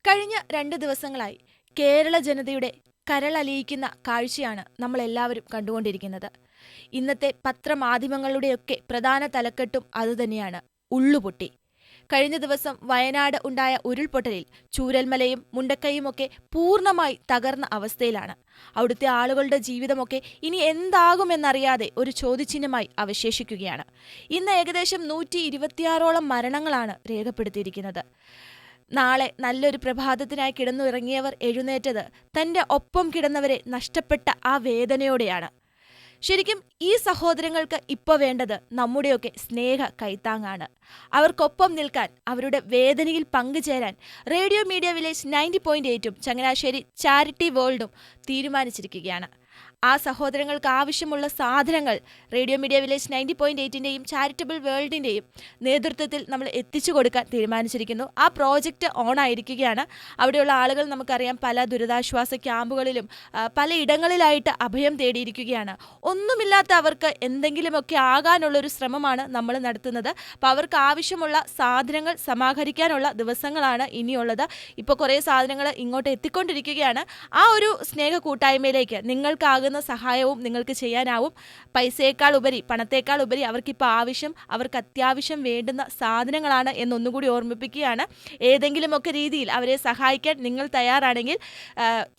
കഴിഞ്ഞ 2 ദിവസങ്ങളായി കേരള ജനതയുടെ കരളലിയിക്കുന്ന കാഴ്ചയാണ് നമ്മളെല്ലാവരും കണ്ടുകൊണ്ടിരിക്കുന്നത്. ഇന്നത്തെ പത്രമാധ്യമങ്ങളുടെയൊക്കെ പ്രധാന തലക്കെട്ടും അതുതന്നെയാണ്: ഉള്ളുപൊട്ടി. കഴിഞ്ഞ ദിവസം വയനാട് ഉണ്ടായ ഉരുൾപൊട്ടലിൽ ചൂരൽമലയും മുണ്ടക്കൈയുമൊക്കെ പൂർണ്ണമായി തകർന്ന അവസ്ഥയിലാണ്. അവിടുത്തെ ആളുകളുടെ ജീവിതമൊക്കെ ഇനി എന്താകുമെന്നറിയാതെ ഒരു ചോദ്യചിഹ്നമായി അവശേഷിക്കുകയാണ്. ഇന്ന് ഏകദേശം 126ഓളം മരണങ്ങളാണ് രേഖപ്പെടുത്തിയിരിക്കുന്നത്. നാളെ നല്ലൊരു പ്രഭാതത്തിനായി കിടന്നുറങ്ങിയവർ എഴുന്നേറ്റത് തൻ്റെ ഒപ്പം കിടന്നവരെ നഷ്ടപ്പെട്ട ആ വേദനയോടെയാണ്. ശരിക്കും ഈ സഹോദരങ്ങൾക്ക് ഇപ്പോൾ വേണ്ടത് നമ്മുടെയൊക്കെ സ്നേഹ കൈത്താങ്ങാണ്. അവർക്കൊപ്പം നിൽക്കാൻ, അവരുടെ വേദനയിൽ പങ്കുചേരാൻ റേഡിയോ മീഡിയ വില്ലേജ് 90.8ഉം ചങ്ങനാശ്ശേരി ചാരിറ്റി വേൾഡും തീരുമാനിച്ചിരിക്കുകയാണ്. ആ സഹോദരങ്ങൾക്ക് ആവശ്യമുള്ള സാധനങ്ങൾ റേഡിയോ മീഡിയ വില്ലേജ് 90.8ൻ്റെയും ചാരിറ്റബിൾ വേൾഡിൻ്റെയും നേതൃത്വത്തിൽ നമ്മൾ എത്തിച്ചു കൊടുക്കാൻ തീരുമാനിച്ചിരിക്കുന്നു. ആ പ്രോജക്റ്റ് ഓൺ ആയിരിക്കുകയാണ്. അവിടെയുള്ള ആളുകൾ നമുക്കറിയാം പല ദുരിതാശ്വാസ ക്യാമ്പുകളിലും പലയിടങ്ങളിലായിട്ട് അഭയം തേടിയിരിക്കുകയാണ്. ഒന്നുമില്ലാത്ത അവർക്ക് എന്തെങ്കിലുമൊക്കെ ആകാനുള്ളൊരു ശ്രമമാണ് നമ്മൾ നടത്തുന്നത്. അപ്പോൾ അവർക്ക് ആവശ്യമുള്ള സാധനങ്ങൾ സമാഹരിക്കാനുള്ള ദിവസങ്ങളാണ് ഇനിയുള്ളത്. ഇപ്പോൾ കുറേ സാധനങ്ങൾ ഇങ്ങോട്ട് എത്തിക്കൊണ്ടിരിക്കുകയാണ്. ആ ഒരു സ്നേഹ കൂട്ടായ്മയിലേക്ക് നിങ്ങൾക്കാകുന്ന സഹായവും നിങ്ങൾക്ക് ചെയ്യാനാവും. പൈസയേക്കാൾ ഉപരി, പണത്തേക്കാൾ ഉപരി അവർക്കിപ്പോൾ ആവശ്യം, അവർക്ക് അത്യാവശ്യം വേണ്ടുന്ന സാധനങ്ങളാണ് എന്നൊന്നുകൂടി ഓർമ്മിപ്പിക്കുകയാണ്. ഏതെങ്കിലുമൊക്കെ രീതിയിൽ അവരെ സഹായിക്കാൻ നിങ്ങൾ തയ്യാറാണെങ്കിൽ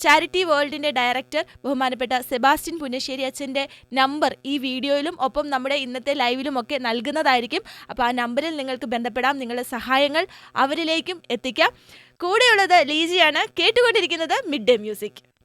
ചാരിറ്റി വേൾഡിൻ്റെ ഡയറക്ടർ ബഹുമാനപ്പെട്ട സെബാസ്റ്റ്യൻ പുന്നശ്ശേരി അച്ഛൻ്റെ നമ്പർ ഈ വീഡിയോയിലും ഒപ്പം നമ്മുടെ ഇന്നത്തെ ലൈവിലും ഒക്കെ നൽകുന്നതായിരിക്കും. അപ്പോൾ ആ നമ്പറിൽ നിങ്ങൾക്ക് ബന്ധപ്പെടാം, നിങ്ങളുടെ സഹായങ്ങൾ അവരിലേക്കും എത്തിക്കാം. കൂടെയുള്ളത് ലീജിയാണ്. കേട്ടുകൊണ്ടിരിക്കുന്നത് മിഡ് ഡേ മ്യൂസിക്.